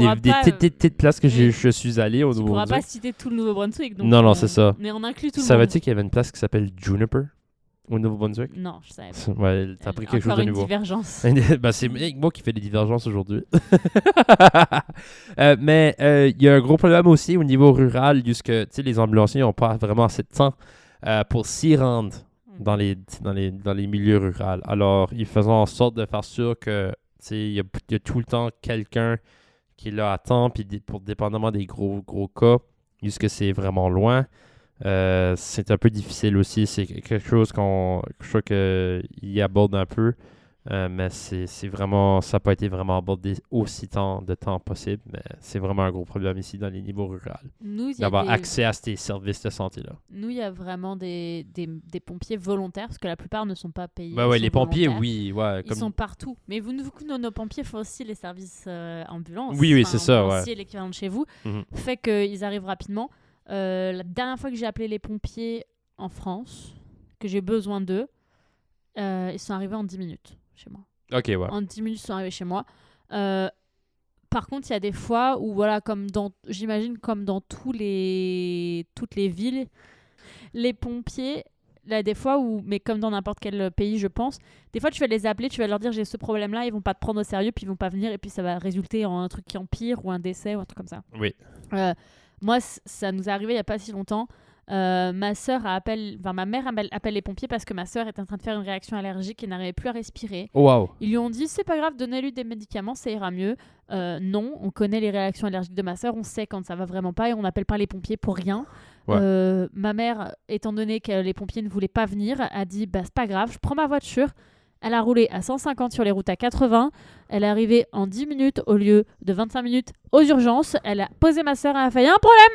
petites places que je suis allé au Tu ne Nouveau-Brunswick. pourras pas citer tout le Nouveau-Brunswick. Donc Non, c'est ça. Mais on inclut tout le monde. Savais-tu qu'il y avait une place qui s'appelle Juniper au Nouveau-Brunswick? Non, je savais pas. Ouais, t'as appris quelque chose Encore de une nouveau. divergence. Ben, c'est moi qui fais des divergences aujourd'hui. Mais il y a un gros problème aussi au niveau rural, puisque les ambulanciers n'ont pas vraiment assez de temps pour s'y rendre dans les milieux ruraux. Alors, ils faisaient en sorte de faire sûr que il y a tout le temps quelqu'un qui est là à temps, puis pour dépendamment des gros cas, puisque c'est vraiment loin. C'est un peu difficile aussi. C'est quelque chose je crois qu'il aborde un peu. Mais c'est vraiment, ça n'a pas été vraiment abordé aussi de temps possible. Mais c'est vraiment un gros problème ici dans les niveaux ruraux. D'avoir accès à ces services de santé-là. Nous, il y a vraiment des pompiers volontaires, parce que la plupart ne sont pas payés. Ouais, les pompiers, volontaires. oui. Ouais, Ils sont partout. Mais nos pompiers font aussi les services ambulances. Oui, c'est ça. Ouais. Aussi l'équivalent de chez vous. Mm-hmm. Fait qu'ils arrivent rapidement. La dernière fois que j'ai appelé les pompiers en France, que j'ai besoin d'eux, ils sont arrivés en 10 minutes chez moi. Ok, ouais. En 10 minutes, ils sont arrivés chez moi. Par contre, il y a des fois où, voilà, j'imagine comme dans toutes les villes, les pompiers, là, des fois où, mais comme dans n'importe quel pays, je pense, des fois tu vas les appeler, tu vas leur dire j'ai ce problème-là, ils vont pas te prendre au sérieux, puis ils vont pas venir, et puis ça va résulter en un truc qui empire ou un décès ou un truc comme ça. Oui. Moi, ça nous est arrivé il y a pas si longtemps. Ma mère appelle les pompiers parce que ma sœur est en train de faire une réaction allergique et n'arrivait plus à respirer. Oh, wow. Ils lui ont dit c'est pas grave, donnez-lui des médicaments, ça ira mieux. Non, on connaît les réactions allergiques de ma sœur, on sait quand ça va vraiment pas et on n'appelle pas les pompiers pour rien. Ouais. Ma mère, étant donné que les pompiers ne voulaient pas venir, a dit bah c'est pas grave, je prends ma voiture. Elle a roulé à 150 sur les routes à 80. Elle est arrivée en 10 minutes au lieu de 25 minutes aux urgences. Elle a posé ma sœur, elle a fait « Il y a un problème !»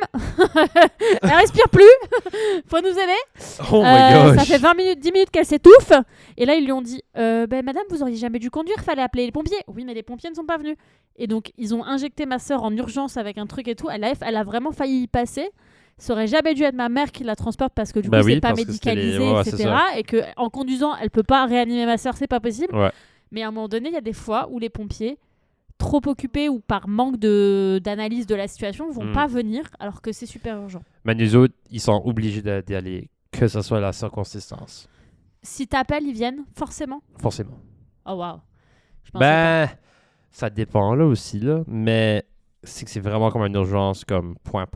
Elle respire plus. Faut nous aider. Oh my gosh. Ça fait 10 minutes qu'elle s'étouffe. Et là, ils lui ont dit Madame, vous auriez jamais dû conduire, fallait appeler les pompiers. Oui, mais les pompiers ne sont pas venus. Et donc, ils ont injecté ma sœur en urgence avec un truc et tout. Elle a vraiment failli y passer. Ça aurait jamais dû être ma mère qui la transporte parce que du coup c'est pas médicalisé, etc. Et que en conduisant elle peut pas réanimer ma sœur, c'est pas possible. Ouais. Mais à un moment donné il y a des fois où les pompiers trop occupés ou par manque d'analyse de la situation vont pas venir alors que c'est super urgent. Mais nous autres ils sont obligés d'y aller, que ce soit la circonstance. Si t'appelles ils viennent forcément. Oh waouh. Ça dépend là aussi là, mais c'est que c'est vraiment comme une urgence, comme point,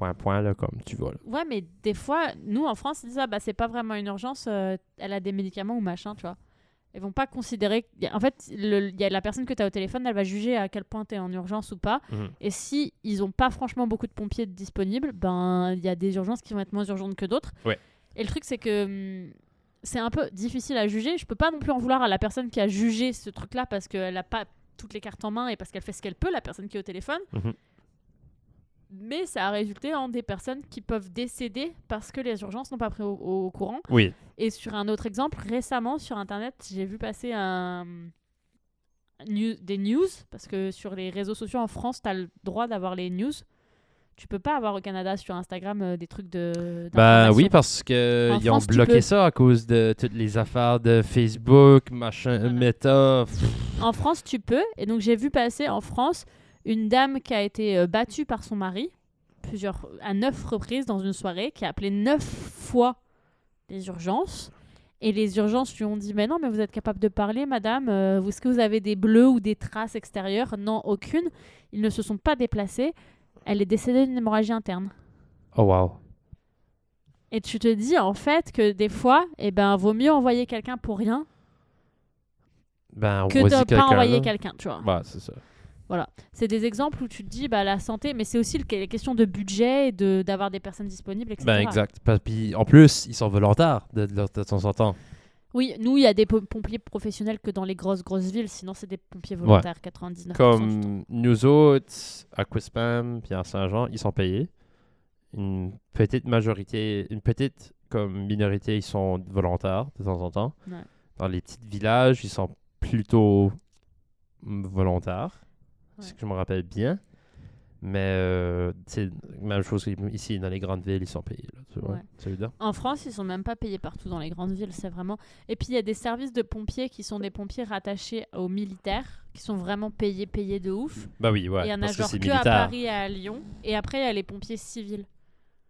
là, comme tu vois. Là. Ouais, mais des fois, nous, en France, ils disent « c'est pas vraiment une urgence, elle a des médicaments ou machin, tu vois. » Ils vont pas considérer... En fait, il y a la personne que tu as au téléphone, elle va juger à quel point tu es en urgence ou pas. Mm-hmm. Et si ils ont pas franchement beaucoup de pompiers disponibles, il y a des urgences qui vont être moins urgentes que d'autres. Ouais. Et le truc, c'est que c'est un peu difficile à juger. Je peux pas non plus en vouloir à la personne qui a jugé ce truc-là parce qu'elle a pas toutes les cartes en main et parce qu'elle fait ce qu'elle peut, la personne qui est au téléphone. Mm-hmm. Mais ça a résulté en des personnes qui peuvent décéder parce que les urgences n'ont pas pris au courant. Oui. Et sur un autre exemple, récemment sur Internet, j'ai vu passer des news, parce que sur les réseaux sociaux en France, tu as le droit d'avoir les news. Tu peux pas avoir au Canada sur Instagram des trucs de. Ben d'information. oui, parce qu'ils ont France, tu bloqué peux. ça à cause de toutes les affaires de Facebook, machin, Voilà. Meta. En France, tu peux. Et donc, j'ai vu passer en France une dame qui a été battue par son mari à 9 reprises dans une soirée, qui a appelé 9 fois les urgences. Et les urgences lui ont dit « Mais non, mais vous êtes capable de parler, madame. Est-ce que vous avez des bleus ou des traces extérieures ?» Non, aucune. Ils ne se sont pas déplacés. Elle est décédée d'une hémorragie interne. Oh wow. Et tu te dis en fait que des fois, vaut mieux envoyer quelqu'un pour rien Ben, que de voici ne pas quelqu'un, envoyer là. quelqu'un, tu vois. Ouais, c'est ça. Voilà. C'est des exemples où tu te dis la santé, mais c'est aussi les questions de budget et d'avoir des personnes disponibles, etc. Ben, exact. Puis, en plus, ils sont volontaires de temps en temps. Oui, nous, il y a des pompiers professionnels que dans les grosses villes, sinon c'est des pompiers volontaires, 99% du temps. Comme nous autres, à Quispam puis à Saint-Jean, ils sont payés. Une petite comme minorité, ils sont volontaires de temps en temps. Ouais. Dans les petits villages, ils sont plutôt volontaires, Ouais. ce que je me rappelle bien. Mais c'est la même chose ici, dans les grandes villes, ils sont payés. Là, tu vois, Ouais. c'est évident. En France, ils sont même pas payés partout dans les grandes villes, c'est vraiment... Et puis il y a des services de pompiers qui sont des pompiers rattachés aux militaires, qui sont vraiment payés de ouf. Bah oui, ouais. Et il y en a parce que genre c'est que à militaire. Paris et à Lyon. Et après, il y a les pompiers civils.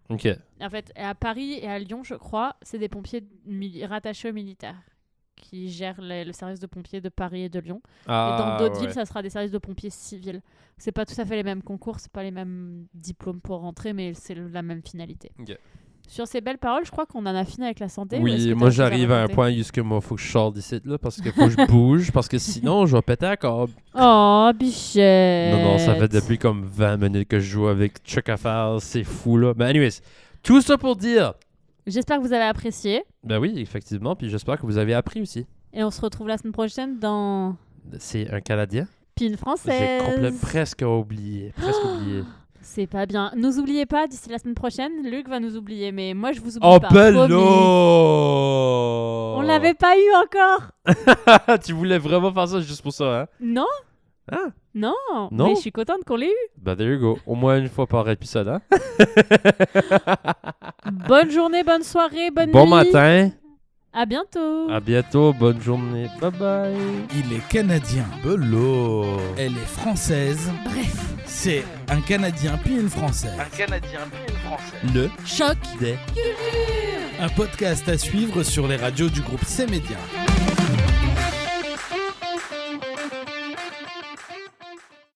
Ok. En fait, à Paris et à Lyon, je crois, c'est des pompiers rattachés aux militaires qui gèrent le service de pompiers de Paris et de Lyon. Et dans d'autres villes, ça sera des services de pompiers civils. C'est pas tout à fait les mêmes concours, c'est pas les mêmes diplômes pour rentrer, mais c'est la même finalité. Ok. Sur ces belles paroles, je crois qu'on en a fini avec la santé. Ou est-ce Oui, que moi t'as j'arrive à un rajouter? point où moi faut que je sorte d'ici là parce qu'il faut que je bouge parce que sinon je vais péter un câble. Oh, bichette! Non, ça fait depuis comme 20 minutes que je joue avec Chuck à faire, c'est fou là. Mais anyways, tout ça pour dire. J'espère que vous avez apprécié. Ben oui, effectivement, puis j'espère que vous avez appris aussi. Et on se retrouve la semaine prochaine dans C'est un Canadien. Pin Française. J'ai presque oublié. C'est pas bien. Nous oubliez pas, d'ici la semaine prochaine, Luc va nous oublier. Mais moi, je vous oublie Oh, pas. bello! Promis. On l'avait pas eu encore. Tu voulais vraiment faire ça juste pour ça, hein? Non, Ah, non. Non? Mais je suis contente qu'on l'ait eu. ben there you go. Au moins une fois par épisode, hein? Bonne journée, bonne soirée, bonne Bon nuit. matin. À bientôt. À bientôt. Bonne journée. Bye bye. Il est canadien. Bello. Elle est française. Bref. C'est un Canadien puis une Française. Canadien puis une Française. Le Choc. Des un podcast à suivre sur les radios du groupe C-Média.